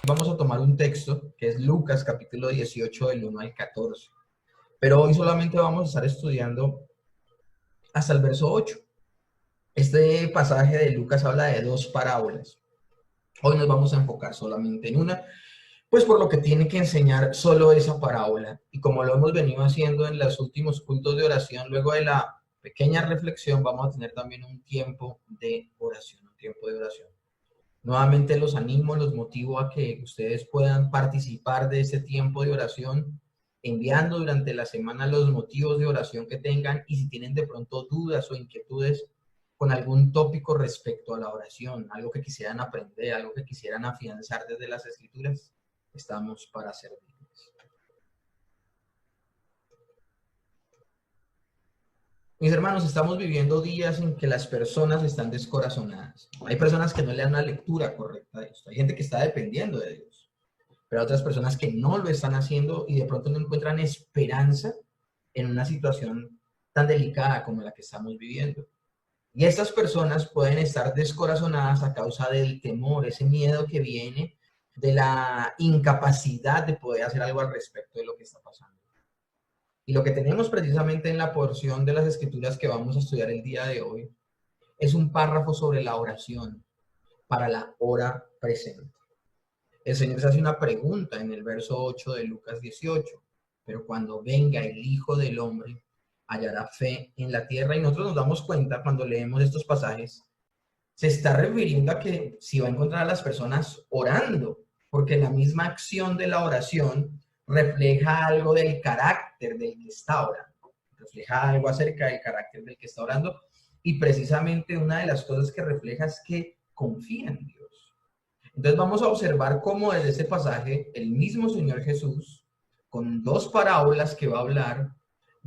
Vamos a tomar un texto que es Lucas capítulo 18 del 1 al 14. Pero hoy solamente vamos a estar estudiando hasta el verso 8. Este pasaje de Lucas habla de dos parábolas. Hoy nos vamos a enfocar solamente en una, pues por lo que tiene que enseñar solo esa parábola. Y como lo hemos venido haciendo en los últimos cultos de oración, luego de la pequeña reflexión vamos a tener también un tiempo de oración, un tiempo de oración. Nuevamente los animo, los motivo a que ustedes puedan participar de este tiempo de oración, enviando durante la semana los motivos de oración que tengan y si tienen de pronto dudas o inquietudes con algún tópico respecto a la oración, algo que quisieran aprender, algo que quisieran afianzar desde las Escrituras, estamos para servirles. Mis hermanos, estamos viviendo días en que las personas están descorazonadas. Hay personas que no le dan la lectura correcta de esto. Hay gente que está dependiendo de Dios, pero hay otras personas que no lo están haciendo y de pronto no encuentran esperanza en una situación tan delicada como la que estamos viviendo. Y estas personas pueden estar descorazonadas a causa del temor, ese miedo que viene de la incapacidad de poder hacer algo al respecto de lo que está pasando. Y lo que tenemos precisamente en la porción de las Escrituras que vamos a estudiar el día de hoy es un párrafo sobre la oración para la hora presente. El Señor se hace una pregunta en el verso 8 de Lucas 18, pero cuando venga el Hijo del Hombre, hallará fe en la tierra. Y nosotros nos damos cuenta cuando leemos estos pasajes, se está refiriendo a que si va a encontrar a las personas orando, porque la misma acción de la oración refleja algo del carácter del que está orando, refleja algo acerca del carácter del que está orando, y precisamente una de las cosas que refleja es que confía en Dios. Entonces vamos a observar cómo desde este pasaje el mismo Señor Jesús, con dos parábolas que va a hablar,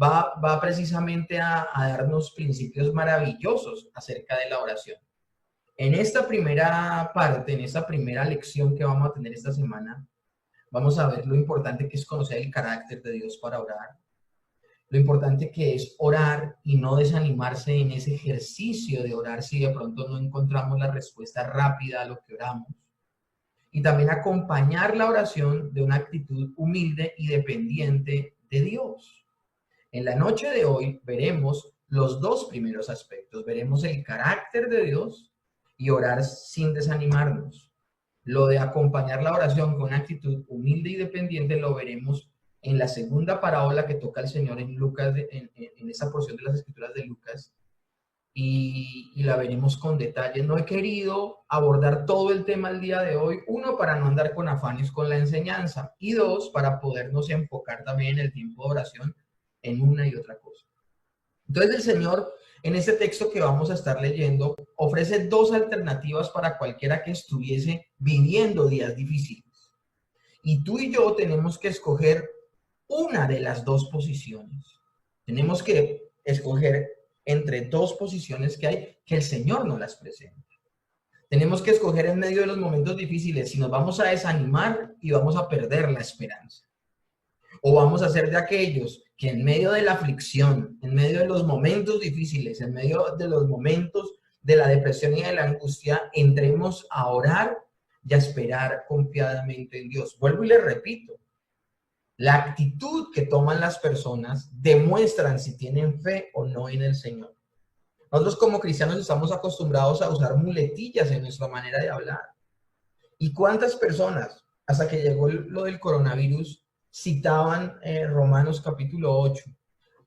va precisamente a darnos principios maravillosos acerca de la oración. En esta primera parte, en esta primera lección que vamos a tener esta semana, vamos a ver lo importante que es conocer el carácter de Dios para orar, lo importante que es orar y no desanimarse en ese ejercicio de orar si de pronto no encontramos la respuesta rápida a lo que oramos, y también acompañar la oración de una actitud humilde y dependiente de Dios. En la noche de hoy veremos los dos primeros aspectos. Veremos el carácter de Dios y orar sin desanimarnos. Lo de acompañar la oración con una actitud humilde y dependiente lo veremos en la segunda parábola que toca el Señor en Lucas, en esa porción de las Escrituras de Lucas, y la veremos con detalle. No he querido abordar todo el tema el día de hoy, uno, para no andar con afanes con la enseñanza, y dos, para podernos enfocar también en el tiempo de oración en una y otra cosa. Entonces el Señor, en este texto que vamos a estar leyendo, ofrece dos alternativas para cualquiera que estuviese viviendo días difíciles. Y tú y yo tenemos que escoger una de las dos posiciones. Tenemos que escoger entre dos posiciones que hay, que el Señor nos las presenta. Tenemos que escoger en medio de los momentos difíciles si nos vamos a desanimar y vamos a perder la esperanza. O vamos a ser de aquellos que en medio de la aflicción, en medio de los momentos difíciles, en medio de los momentos de la depresión y de la angustia, entremos a orar y a esperar confiadamente en Dios. Vuelvo y les repito, la actitud que toman las personas demuestran si tienen fe o no en el Señor. Nosotros como cristianos estamos acostumbrados a usar muletillas en nuestra manera de hablar. ¿Y cuántas personas, hasta que llegó lo del coronavirus, citaban Romanos capítulo 8?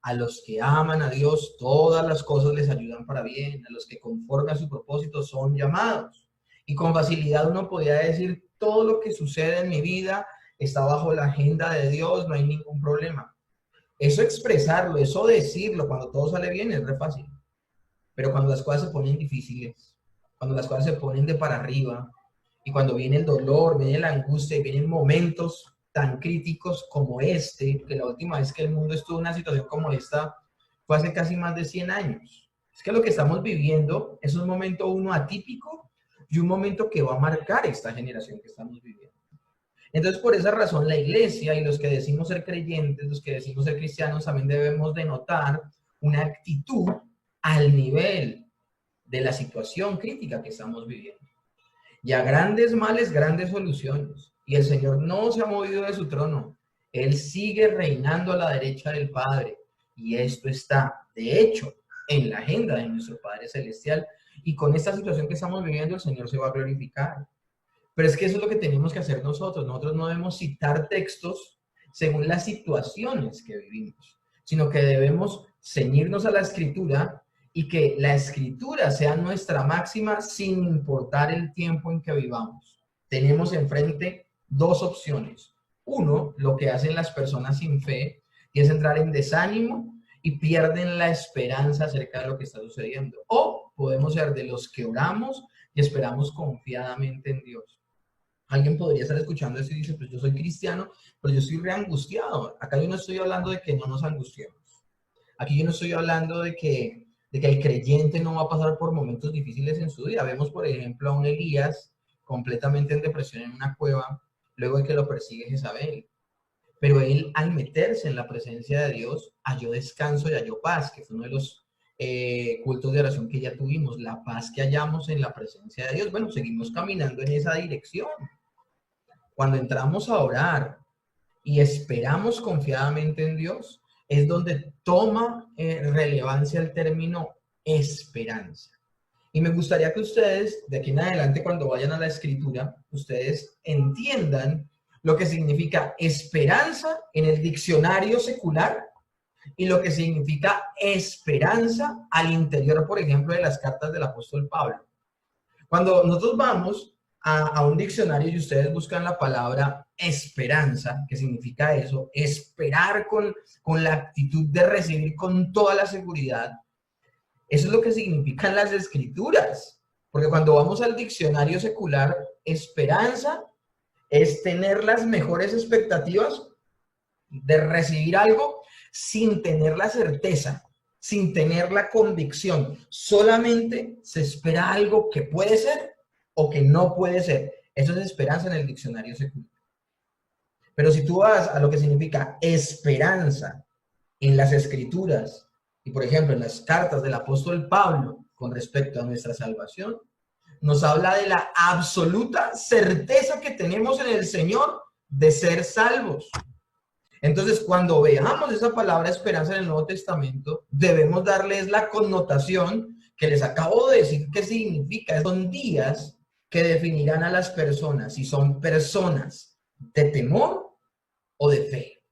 A los que aman a Dios, todas las cosas les ayudan para bien. A los que conforme a su propósito son llamados. Y con facilidad uno podía decir, todo lo que sucede en mi vida está bajo la agenda de Dios, no hay ningún problema. Eso expresarlo, eso decirlo cuando todo sale bien es re fácil. Pero cuando las cosas se ponen difíciles, cuando las cosas se ponen de para arriba, y cuando viene el dolor, viene la angustia, y vienen momentos tan críticos como este, que la última vez que el mundo estuvo en una situación como esta fue hace casi más de 100 años. Es que lo que estamos viviendo es un momento uno atípico y un momento que va a marcar esta generación que estamos viviendo. Entonces, por esa razón, la iglesia y los que decimos ser creyentes, los que decimos ser cristianos, también debemos de notar una actitud al nivel de la situación crítica que estamos viviendo. Y a grandes males, grandes soluciones. Y el Señor no se ha movido de su trono. Él sigue reinando a la derecha del Padre. Y esto está, de hecho, en la agenda de nuestro Padre Celestial. Y con esta situación que estamos viviendo, el Señor se va a glorificar. Pero es que eso es lo que tenemos que hacer nosotros. Nosotros no debemos citar textos según las situaciones que vivimos, sino que debemos ceñirnos a la Escritura y que la Escritura sea nuestra máxima sin importar el tiempo en que vivamos. Tenemos enfrente dos opciones. Uno, lo que hacen las personas sin fe, y es entrar en desánimo y pierden la esperanza acerca de lo que está sucediendo. O podemos ser de los que oramos y esperamos confiadamente en Dios. Alguien podría estar escuchando esto y dice, pues yo soy cristiano, pero yo estoy reangustiado. Acá yo no estoy hablando de que no nos angustiemos. Aquí yo no estoy hablando de que el creyente no va a pasar por momentos difíciles en su vida. Vemos, por ejemplo, a un Elías completamente en depresión en una cueva, luego de que lo persigue Jezabel. Pero él, al meterse en la presencia de Dios, halló descanso y halló paz, que fue uno de los cultos de oración que ya tuvimos, la paz que hallamos en la presencia de Dios. Bueno, seguimos caminando en esa dirección. Cuando entramos a orar y esperamos confiadamente en Dios, es donde toma relevancia el término esperanza. Y me gustaría que ustedes, de aquí en adelante, cuando vayan a la Escritura, ustedes entiendan lo que significa esperanza en el diccionario secular y lo que significa esperanza al interior, por ejemplo, de las cartas del apóstol Pablo. Cuando nosotros vamos a un diccionario y ustedes buscan la palabra esperanza, ¿qué significa eso? Esperar con la actitud de recibir con toda la seguridad. Eso es lo que significan las escrituras. Porque cuando vamos al diccionario secular, esperanza es tener las mejores expectativas de recibir algo sin tener la certeza, sin tener la convicción. Solamente se espera algo que puede ser o que no puede ser. Eso es esperanza en el diccionario secular. Pero si tú vas a lo que significa esperanza en las escrituras, y por ejemplo en las cartas del apóstol Pablo con respecto a nuestra salvación, nos habla de la absoluta certeza que tenemos en el Señor de ser salvos. Entonces, cuando veamos esa palabra esperanza en el Nuevo Testamento, debemos darles la connotación que les acabo de decir que significa. Son días que definirán a las personas si son personas de temor o de fe.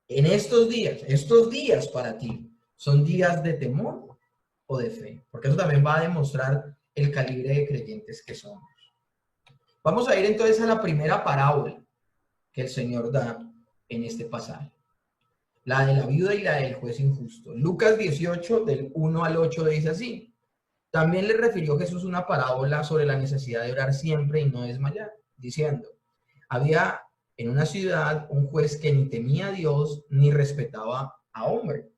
En estos días para ti, ¿son días de temor o de fe? Porque eso también va a demostrar el calibre de creyentes que somos. Vamos a ir entonces a la primera parábola que el Señor da en este pasaje. La de la viuda y la del juez injusto. Lucas 18, del 1 al 8 dice así. También le refirió Jesús una parábola sobre la necesidad de orar siempre y no desmayar, diciendo, había en una ciudad un juez que ni temía a Dios ni respetaba a hombre.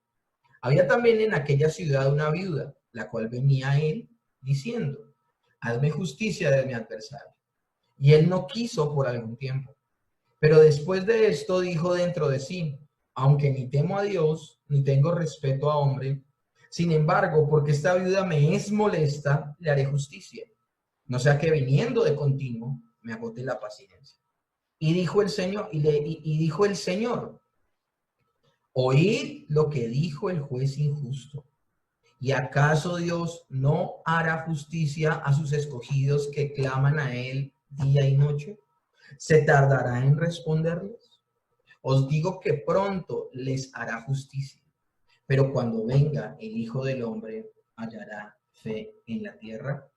Había también en aquella ciudad una viuda, la cual venía a él diciendo, hazme justicia de mi adversario. Y él no quiso por algún tiempo. Pero después de esto dijo dentro de sí, aunque ni temo a Dios, ni tengo respeto a hombre, sin embargo, porque esta viuda me es molesta, le haré justicia. No sea que viniendo de continuo me agote la paciencia. Y dijo el Señor, dijo el Señor, oíd lo que dijo el juez injusto. ¿Y acaso Dios no hará justicia a sus escogidos que claman a él día y noche? ¿Se tardará en responderles? Os digo que pronto les hará justicia, pero cuando venga el Hijo del Hombre, ¿hallará fe en la tierra?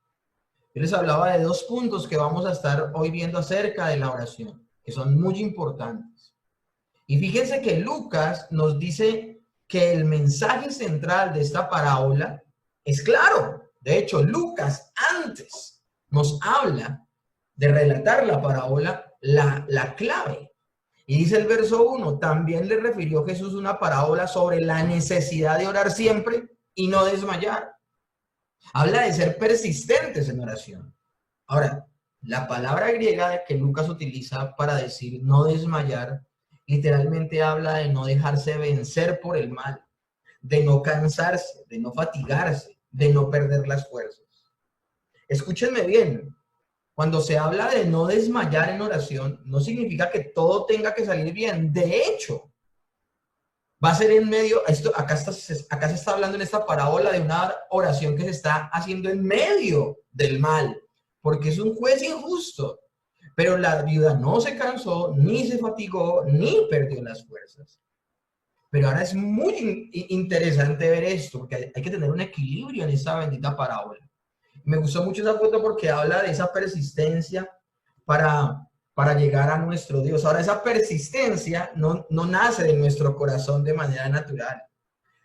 Yo les hablaba de dos puntos que vamos a estar hoy viendo acerca de la oración, que son muy importantes. Y fíjense que Lucas nos dice que el mensaje central de esta parábola es claro. De hecho, Lucas antes nos habla de relatar la parábola, la clave. Y dice el verso 1, también le refirió Jesús una parábola sobre la necesidad de orar siempre y no desmayar. Habla de ser persistentes en oración. Ahora, la palabra griega que Lucas utiliza para decir no desmayar, literalmente habla de no dejarse vencer por el mal, de no cansarse, de no fatigarse, de no perder las fuerzas. Escúchenme bien. Cuando se habla de no desmayar en oración, no significa que todo tenga que salir bien. De hecho, va a ser en medio, acá se está hablando en esta parábola de una oración que se está haciendo en medio del mal, porque es un juez injusto. Pero la viuda no se cansó, ni se fatigó, ni perdió las fuerzas. Pero ahora es muy interesante ver esto, porque hay que tener un equilibrio en esta bendita parábola. Me gustó mucho esa foto porque habla de esa persistencia para llegar a nuestro Dios. Ahora, esa persistencia no nace de nuestro corazón de manera natural.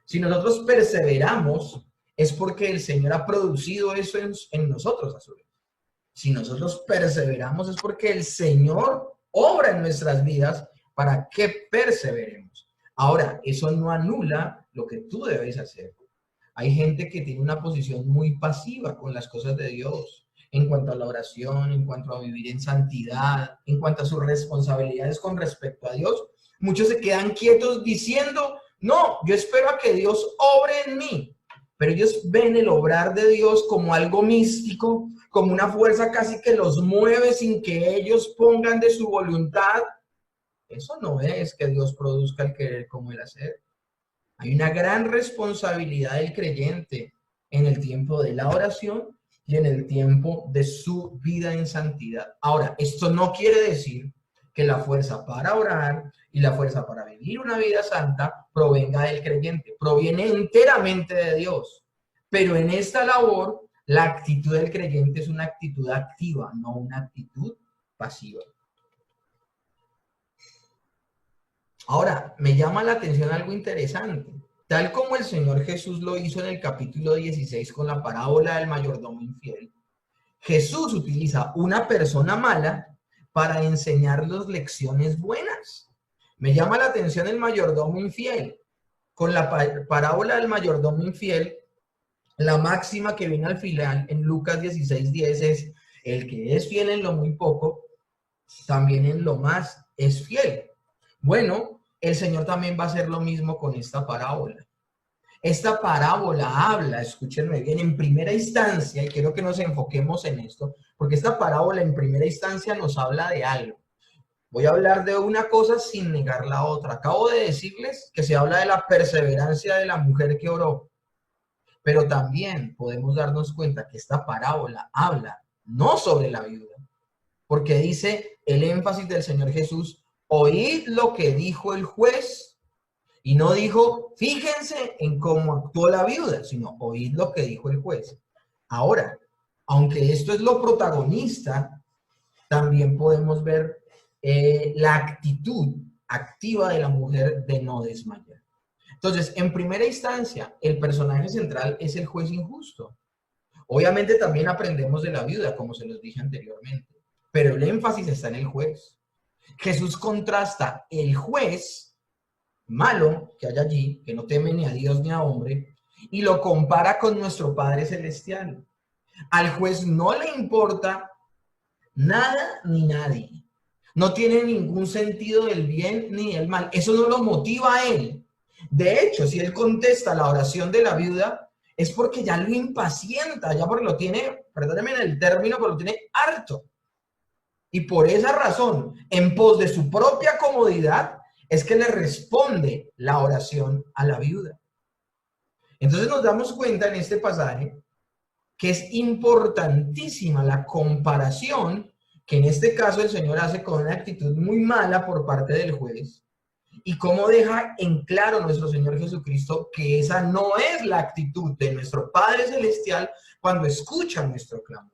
Si nosotros perseveramos, es porque el Señor ha producido eso en nosotros a su vez. Si nosotros perseveramos, es porque el Señor obra en nuestras vidas para que perseveremos. Ahora, eso no anula lo que tú debes hacer. Hay gente que tiene una posición muy pasiva con las cosas de Dios, en cuanto a la oración, en cuanto a vivir en santidad, en cuanto a sus responsabilidades con respecto a Dios. Muchos se quedan quietos diciendo, no, yo espero a que Dios obre en mí. Pero ellos ven el obrar de Dios como algo místico, como una fuerza casi que los mueve sin que ellos pongan de su voluntad. Eso no es que Dios produzca el querer como el hacer. Hay una gran responsabilidad del creyente en el tiempo de la oración y en el tiempo de su vida en santidad. Ahora, esto no quiere decir que la fuerza para orar y la fuerza para vivir una vida santa provenga del creyente, proviene enteramente de Dios. Pero en esta labor, la actitud del creyente es una actitud activa, no una actitud pasiva. Ahora, me llama la atención algo interesante. Tal como el Señor Jesús lo hizo en el capítulo 16 con la parábola del mayordomo infiel, Jesús utiliza una persona mala para enseñarnos lecciones buenas. Me llama la atención el mayordomo infiel. Con la parábola del mayordomo infiel, la máxima que viene al final en Lucas 16:10 es: el que es fiel en lo muy poco, también en lo más es fiel. Bueno, el Señor también va a hacer lo mismo con esta parábola. Esta parábola habla, escúchenme bien, en primera instancia, y quiero que nos enfoquemos en esto, porque esta parábola en primera instancia nos habla de algo. Voy a hablar de una cosa sin negar la otra. Acabo de decirles que se habla de la perseverancia de la mujer que oró, pero también podemos darnos cuenta que esta parábola habla no sobre la viuda, porque dice el énfasis del Señor Jesús: oíd lo que dijo el juez. Y no dijo, fíjense en cómo actuó la viuda, sino oíd lo que dijo el juez. Ahora, aunque esto es lo protagonista, también podemos ver la actitud activa de la mujer de no desmayar. Entonces, en primera instancia, el personaje central es el juez injusto. Obviamente también aprendemos de la viuda, como se los dije anteriormente, pero el énfasis está en el juez. Jesús contrasta el juez malo que hay allí, que no teme ni a Dios ni a hombre, y lo compara con nuestro Padre Celestial. Al juez no le importa nada ni nadie. No tiene ningún sentido del bien ni del mal. Eso no lo motiva a él. De hecho, si él contesta la oración de la viuda, es porque ya lo impacienta, ya porque lo tiene, perdónenme en el término, pero lo tiene harto. Y por esa razón, en pos de su propia comodidad, es que le responde la oración a la viuda. Entonces nos damos cuenta en este pasaje que es importantísima la comparación que en este caso el Señor hace con una actitud muy mala por parte del juez, y cómo deja en claro nuestro Señor Jesucristo que esa no es la actitud de nuestro Padre Celestial cuando escucha nuestro clamor.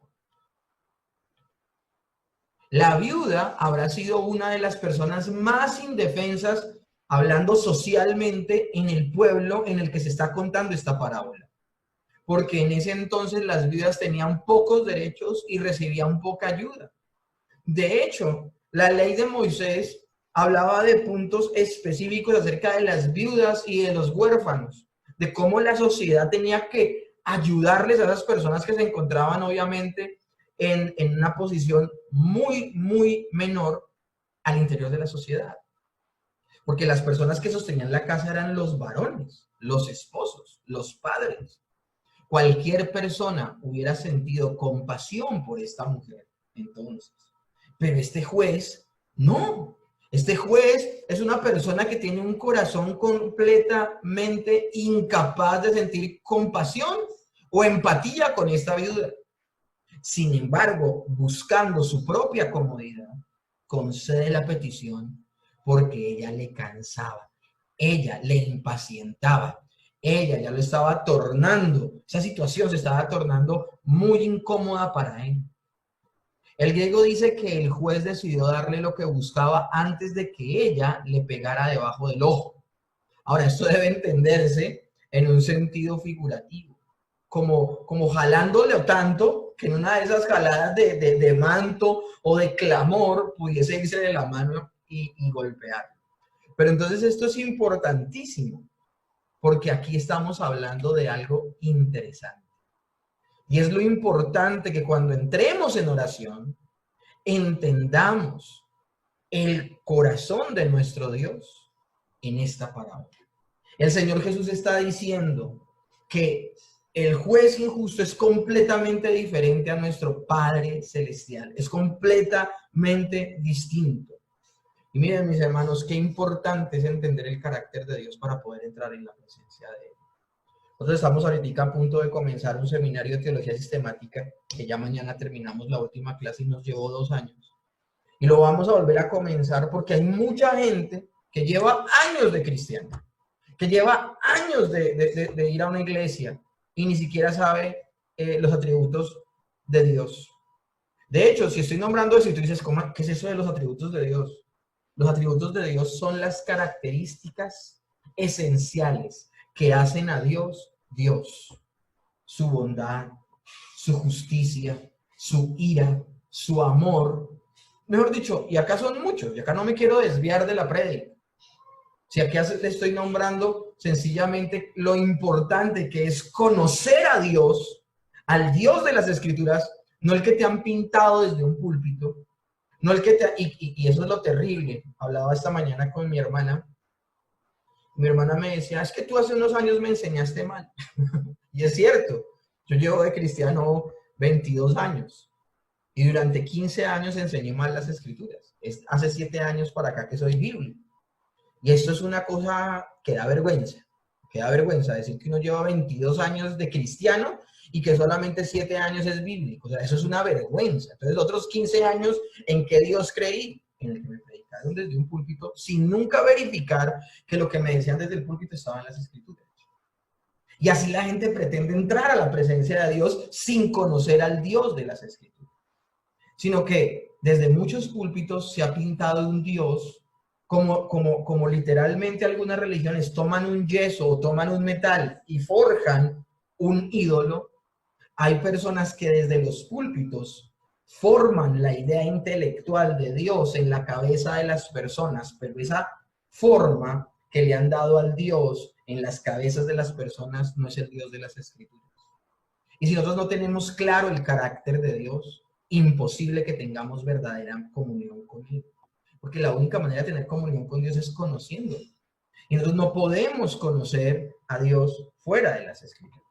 La viuda habrá sido una de las personas más indefensas, hablando socialmente, en el pueblo en el que se está contando esta parábola. Porque en ese entonces las viudas tenían pocos derechos y recibían poca ayuda. De hecho, la ley de Moisés hablaba de puntos específicos acerca de las viudas y de los huérfanos, de cómo la sociedad tenía que ayudarles a esas personas que se encontraban obviamente en una posición muy, muy menor al interior de la sociedad. Porque las personas que sostenían la casa eran los varones, los esposos, los padres. Cualquier persona hubiera sentido compasión por esta mujer entonces. Pero este juez, no. Este juez es una persona que tiene un corazón completamente incapaz de sentir compasión o empatía con esta viuda. Sin embargo, buscando su propia comodidad, concede la petición porque ella le cansaba, ella le impacientaba, ella ya lo estaba tornando, esa situación se estaba tornando muy incómoda para él. El griego dice que el juez decidió darle lo que buscaba antes de que ella le pegara debajo del ojo. Ahora, esto debe entenderse en un sentido figurativo, como jalándole tanto que en una de esas jaladas de manto o de clamor pudiese irse de la mano y golpear. Pero entonces esto es importantísimo, porque aquí estamos hablando de algo interesante. Y es lo importante que cuando entremos en oración, entendamos el corazón de nuestro Dios en esta parábola. El Señor Jesús está diciendo que el juez injusto es completamente diferente a nuestro Padre Celestial. Es completamente distinto. Y miren, mis hermanos, qué importante es entender el carácter de Dios para poder entrar en la presencia de Él. Nosotros estamos ahorita a punto de comenzar un seminario de teología sistemática, que ya mañana terminamos la última clase y nos llevó 2 años. Y lo vamos a volver a comenzar porque hay mucha gente que lleva años de cristiano, que lleva años de ir a una iglesia y ni siquiera sabe los atributos de Dios. De hecho, si estoy nombrando eso y tú dices, ¿qué es eso de los atributos de Dios? Los atributos de Dios son las características esenciales que hacen a Dios Dios. Su bondad, su justicia, su ira, su amor. Mejor dicho, y acá son muchos, y acá no me quiero desviar de la prédica. Si aquí le estoy nombrando sencillamente lo importante que es conocer a Dios, al Dios de las Escrituras, no el que te han pintado desde un púlpito, no el que te... Y eso es lo terrible. Hablaba esta mañana con mi hermana. Mi hermana me decía, es que tú hace unos años me enseñaste mal. Y es cierto, yo llevo de cristiano 22 años. Y durante 15 años enseñé mal las Escrituras. Hace 7 años para acá que soy bíblico. Y esto es una cosa que da vergüenza. Que da vergüenza decir que uno lleva 22 años de cristiano y que solamente 7 años es bíblico. O sea, eso es una vergüenza. Entonces, otros 15 años, ¿en qué Dios creí? En el que me predicaron desde un púlpito sin nunca verificar que lo que me decían desde el púlpito estaba en las Escrituras. Y así la gente pretende entrar a la presencia de Dios sin conocer al Dios de las Escrituras. Sino que desde muchos púlpitos se ha pintado un Dios como literalmente algunas religiones toman un yeso o toman un metal y forjan un ídolo. Hay personas que desde los púlpitos forman la idea intelectual de Dios en la cabeza de las personas, pero esa forma que le han dado al Dios en las cabezas de las personas no es el Dios de las Escrituras. Y si nosotros no tenemos claro el carácter de Dios, imposible que tengamos verdadera comunión con Él. Porque la única manera de tener comunión con Dios es conociendo. Y nosotros no podemos conocer a Dios fuera de las Escrituras.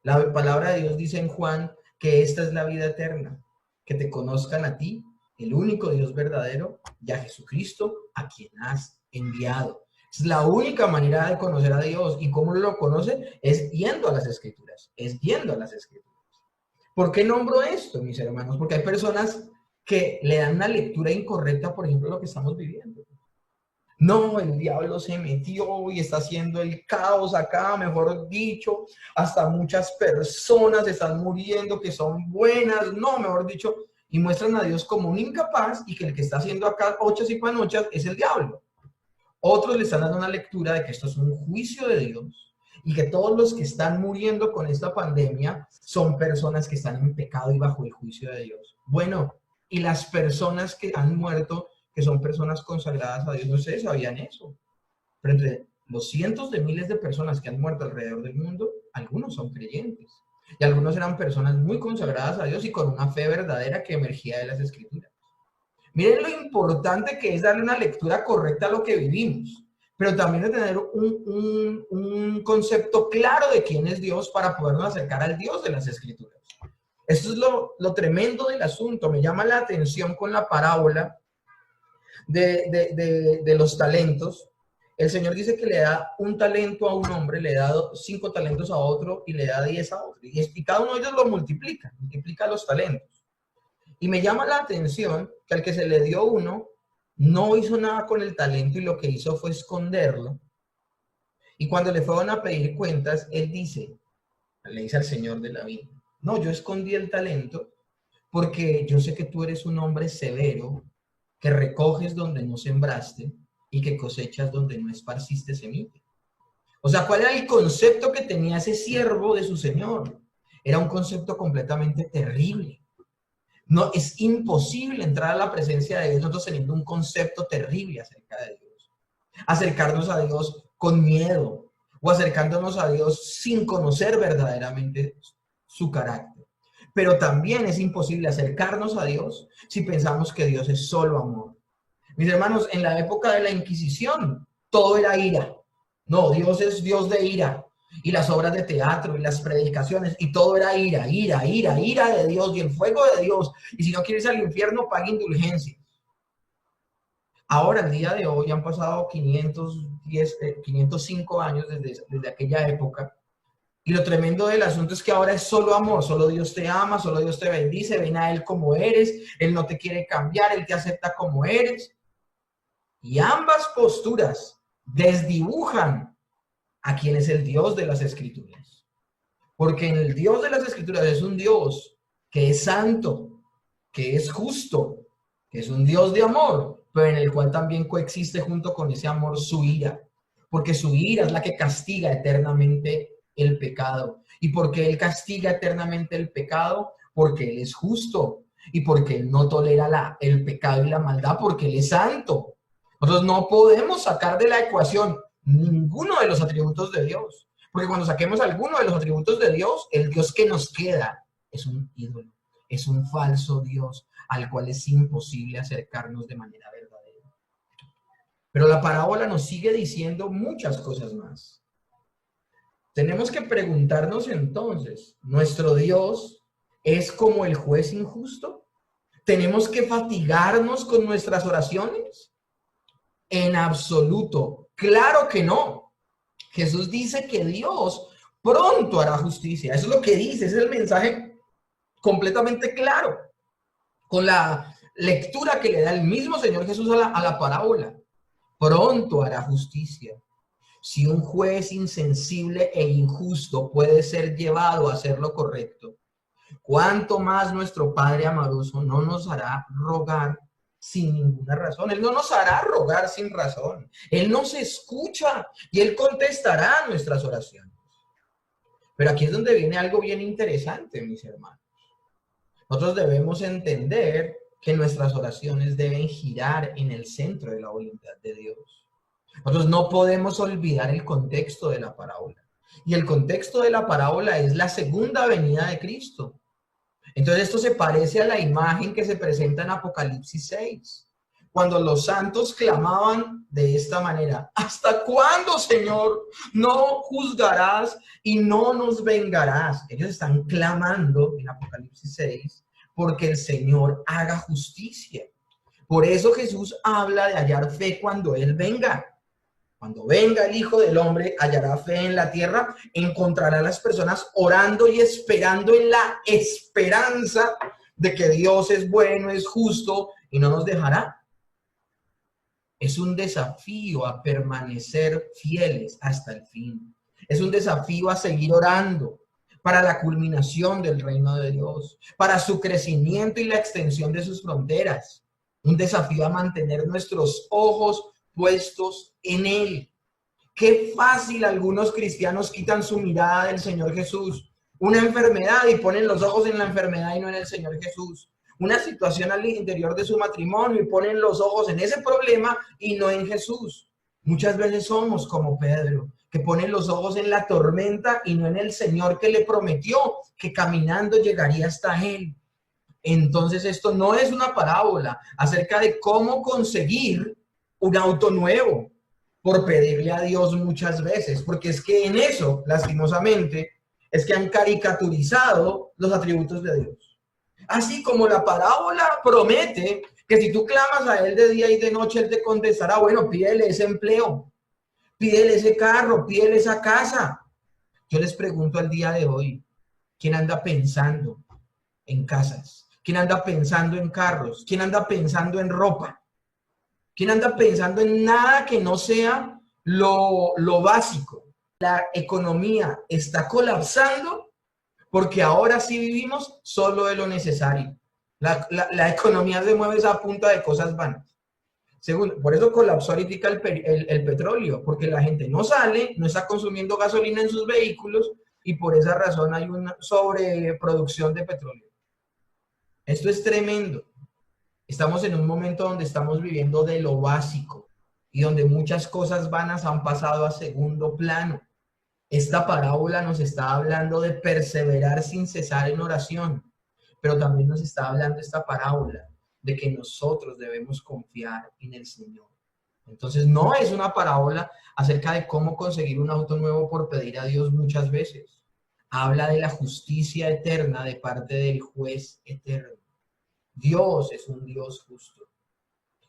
La palabra de Dios dice en Juan que esta es la vida eterna, que te conozcan a ti, el único Dios verdadero, y a Jesucristo, a quien has enviado. Es la única manera de conocer a Dios. ¿Y cómo lo conoce? Es yendo a las Escrituras, es yendo a las Escrituras. ¿Por qué nombro esto, mis hermanos? Porque hay personas que le dan una lectura incorrecta, por ejemplo, a lo que estamos viviendo. No, el diablo se metió y está haciendo el caos acá, mejor dicho, hasta muchas personas están muriendo que son buenas, no, mejor dicho, y muestran a Dios como un incapaz y que el que está haciendo acá ochas y panochas es el diablo. Otros le están dando una lectura de que esto es un juicio de Dios y que todos los que están muriendo con esta pandemia son personas que están en pecado y bajo el juicio de Dios. Bueno, y las personas que han muerto, que son personas consagradas a Dios, no ustedes sabían eso. Pero entre los cientos de miles de personas que han muerto alrededor del mundo, algunos son creyentes. Y algunos eran personas muy consagradas a Dios y con una fe verdadera que emergía de las Escrituras. Miren lo importante que es darle una lectura correcta a lo que vivimos, pero también de tener un concepto claro de quién es Dios para podernos acercar al Dios de las Escrituras. Esto es lo tremendo del asunto. Me llama la atención con la parábola de los talentos. El Señor dice que le da un talento a un hombre, le da 5 talentos a otro y le da 10 a otro. Y cada uno de ellos lo multiplica los talentos. Y me llama la atención que al que se le dio uno, no hizo nada con el talento y lo que hizo fue esconderlo. Y cuando le fueron a pedir cuentas, él le dice al Señor de la vida, no, yo escondí el talento porque yo sé que tú eres un hombre severo, que recoges donde no sembraste y que cosechas donde no esparciste semilla. O sea, ¿cuál era el concepto que tenía ese siervo de su Señor? Era un concepto completamente terrible. No, es imposible entrar a la presencia de Dios nosotros teniendo un concepto terrible acerca de Dios. Acercarnos a Dios con miedo o acercándonos a Dios sin conocer verdaderamente su carácter. Pero también es imposible acercarnos a Dios si pensamos que Dios es solo amor. Mis hermanos, en la época de la Inquisición, todo era ira. No, Dios es Dios de ira. Y las obras de teatro y las predicaciones, y todo era ira de Dios y el fuego de Dios. Y si no quieres ir al infierno, pague indulgencia. Ahora, el día de hoy, han pasado 505 años desde aquella época. Y lo tremendo del asunto es que ahora es solo amor, solo Dios te ama, solo Dios te bendice, ven a Él como eres, Él no te quiere cambiar, Él te acepta como eres. Y ambas posturas desdibujan a quien es el Dios de las Escrituras. Porque el Dios de las Escrituras es un Dios que es santo, que es justo, que es un Dios de amor, pero en el cual también coexiste junto con ese amor su ira. Porque su ira es la que castiga eternamente el pecado. ¿Y por qué Él castiga eternamente el pecado? Porque Él es justo y porque Él no tolera el pecado y la maldad, porque Él es santo. Nosotros no podemos sacar de la ecuación ninguno de los atributos de Dios, porque cuando saquemos alguno de los atributos de Dios, el Dios que nos queda es un ídolo, es un falso Dios al cual es imposible acercarnos de manera verdadera. Pero la parábola nos sigue diciendo muchas cosas más. Tenemos que preguntarnos entonces, ¿nuestro Dios es como el juez injusto? ¿Tenemos que fatigarnos con nuestras oraciones? En absoluto, claro que no. Jesús dice que Dios pronto hará justicia. Eso es lo que dice, ese es el mensaje completamente claro. Con la lectura que le da el mismo Señor Jesús a la parábola. Pronto hará justicia. Si un juez insensible e injusto puede ser llevado a hacer lo correcto, ¿cuánto más nuestro Padre amoroso no nos hará rogar sin ninguna razón? Él no nos hará rogar sin razón. Él nos escucha y Él contestará nuestras oraciones. Pero aquí es donde viene algo bien interesante, mis hermanos. Nosotros debemos entender que nuestras oraciones deben girar en el centro de la voluntad de Dios. Nosotros no podemos olvidar el contexto de la parábola. Y el contexto de la parábola es la segunda venida de Cristo. Entonces esto se parece a la imagen que se presenta en Apocalipsis 6, cuando los santos clamaban de esta manera: ¿hasta cuándo, Señor, no juzgarás y no nos vengarás? Ellos están clamando en Apocalipsis 6 porque el Señor haga justicia. Por eso Jesús habla de hallar fe cuando Él venga. Cuando venga el Hijo del Hombre, hallará fe en la tierra, encontrará a las personas orando y esperando en la esperanza de que Dios es bueno, es justo y no nos dejará. Es un desafío a permanecer fieles hasta el fin. Es un desafío a seguir orando para la culminación del reino de Dios, para su crecimiento y la extensión de sus fronteras. Un desafío a mantener nuestros ojos puestos en Él. Qué fácil algunos cristianos quitan su mirada del Señor Jesús. Una enfermedad y ponen los ojos en la enfermedad y no en el Señor Jesús. Una situación al interior de su matrimonio y ponen los ojos en ese problema y no en Jesús. Muchas veces somos como Pedro, que pone los ojos en la tormenta y no en el Señor que le prometió que caminando llegaría hasta Él. Entonces esto no es una parábola acerca de cómo conseguir un auto nuevo por pedirle a Dios muchas veces, porque es que en eso, lastimosamente, es que han caricaturizado los atributos de Dios. Así como la parábola promete que si tú clamas a Él de día y de noche, Él te contestará, bueno, pídele ese empleo, pídele ese carro, pídele esa casa. Yo les pregunto al día de hoy, ¿quién anda pensando en casas? ¿Quién anda pensando en carros? ¿Quién anda pensando en ropa? ¿Quién anda pensando en nada que no sea lo básico? La economía está colapsando porque ahora sí vivimos solo de lo necesario. La economía se mueve a punta de cosas vanas. Segundo, por eso colapsó ahorita el petróleo, porque la gente no sale, no está consumiendo gasolina en sus vehículos y por esa razón hay una sobreproducción de petróleo. Esto es tremendo. Estamos en un momento donde estamos viviendo de lo básico y donde muchas cosas vanas han pasado a segundo plano. Esta parábola nos está hablando de perseverar sin cesar en oración, pero también nos está hablando esta parábola de que nosotros debemos confiar en el Señor. Entonces no es una parábola acerca de cómo conseguir un auto nuevo por pedir a Dios muchas veces. Habla de la justicia eterna de parte del juez eterno. Dios es un Dios justo.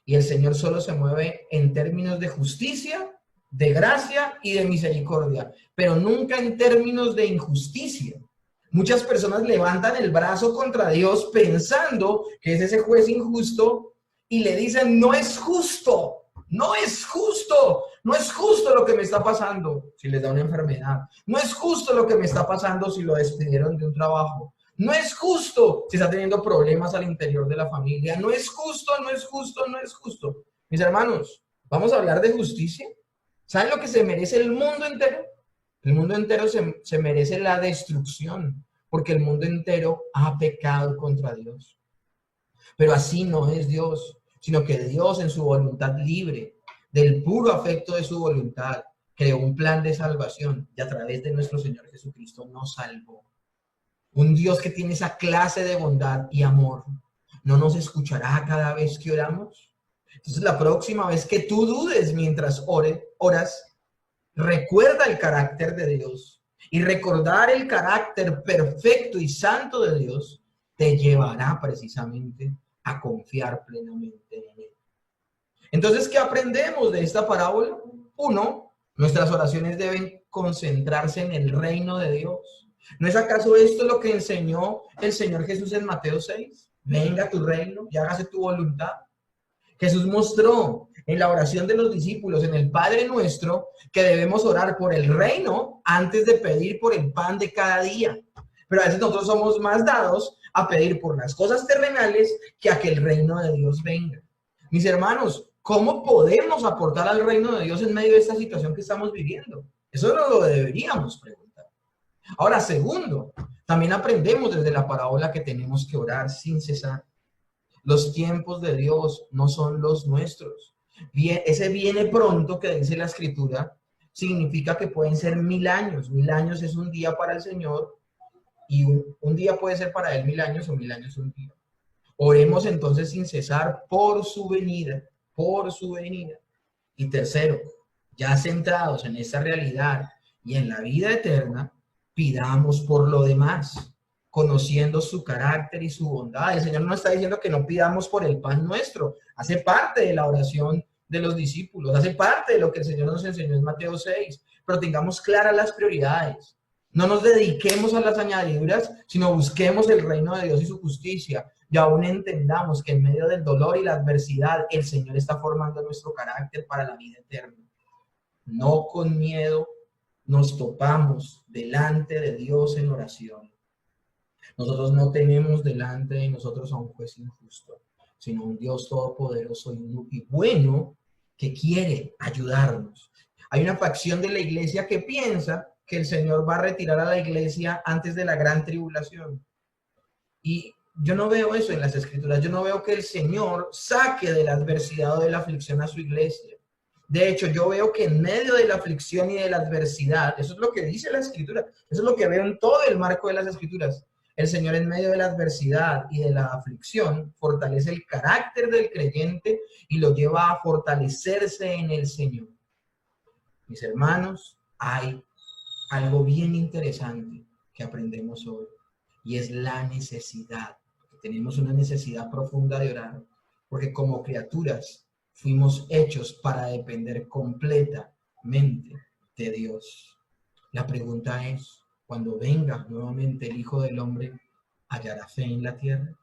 Y el Señor solo se mueve en términos de justicia, de gracia y de misericordia, pero nunca en términos de injusticia. Muchas personas levantan el brazo contra Dios pensando que es ese juez injusto y le dicen, no es justo, no es justo, no es justo lo que me está pasando si les da una enfermedad, no es justo lo que me está pasando si lo despidieron de un trabajo. No es justo si está teniendo problemas al interior de la familia. No es justo, no es justo, no es justo. Mis hermanos, vamos a hablar de justicia. ¿Saben lo que se merece el mundo entero? El mundo entero se merece la destrucción, porque el mundo entero ha pecado contra Dios. Pero así no es Dios, sino que Dios en su voluntad libre, del puro afecto de su voluntad, creó un plan de salvación y a través de nuestro Señor Jesucristo nos salvó. Un Dios que tiene esa clase de bondad y amor, ¿no nos escuchará cada vez que oramos? Entonces, la próxima vez que tú dudes mientras oras, recuerda el carácter de Dios. Y recordar el carácter perfecto y santo de Dios te llevará precisamente a confiar plenamente en Él. Entonces, ¿qué aprendemos de esta parábola? Uno, nuestras oraciones deben concentrarse en el reino de Dios. ¿No es acaso esto lo que enseñó el Señor Jesús en Mateo 6? Venga tu reino y hágase tu voluntad. Jesús mostró en la oración de los discípulos, en el Padre Nuestro, que debemos orar por el reino antes de pedir por el pan de cada día. Pero a veces nosotros somos más dados a pedir por las cosas terrenales que a que el reino de Dios venga. Mis hermanos, ¿cómo podemos aportar al reino de Dios en medio de esta situación que estamos viviendo? Eso no lo deberíamos preguntar. Ahora, segundo, también aprendemos desde la parábola que tenemos que orar sin cesar. Los tiempos de Dios no son los nuestros. Ese viene pronto que dice la Escritura significa que pueden ser 1000 años. 1000 años es un día para el Señor y un día puede ser para Él 1000 años o 1000 años un día. Oremos entonces sin cesar por su venida, por su venida. Y tercero, ya centrados en esa realidad y en la vida eterna, pidamos por lo demás, conociendo su carácter y su bondad. El Señor no está diciendo que no pidamos por el pan nuestro. Hace parte de la oración de los discípulos, hace parte de lo que el Señor nos enseñó en Mateo 6, pero tengamos claras las prioridades. No nos dediquemos a las añadiduras, sino busquemos el reino de Dios y su justicia. Y aún entendamos que en medio del dolor y la adversidad, el Señor está formando nuestro carácter para la vida eterna. No con miedo nos topamos delante de Dios en oración. Nosotros no tenemos delante de nosotros a un juez injusto, sino un Dios todopoderoso y bueno que quiere ayudarnos. Hay una facción de la iglesia que piensa que el Señor va a retirar a la iglesia antes de la gran tribulación. Y yo no veo eso en las Escrituras. Yo no veo que el Señor saque de la adversidad o de la aflicción a su iglesia. De hecho, yo veo que en medio de la aflicción y de la adversidad, eso es lo que dice la Escritura, eso es lo que veo en todo el marco de las Escrituras. El Señor en medio de la adversidad y de la aflicción fortalece el carácter del creyente y lo lleva a fortalecerse en el Señor. Mis hermanos, hay algo bien interesante que aprendemos hoy. Y es la necesidad. Tenemos una necesidad profunda de orar, porque como criaturas fuimos hechos para depender completamente de Dios. La pregunta es, cuando venga nuevamente el Hijo del Hombre, ¿hallará fe en la tierra?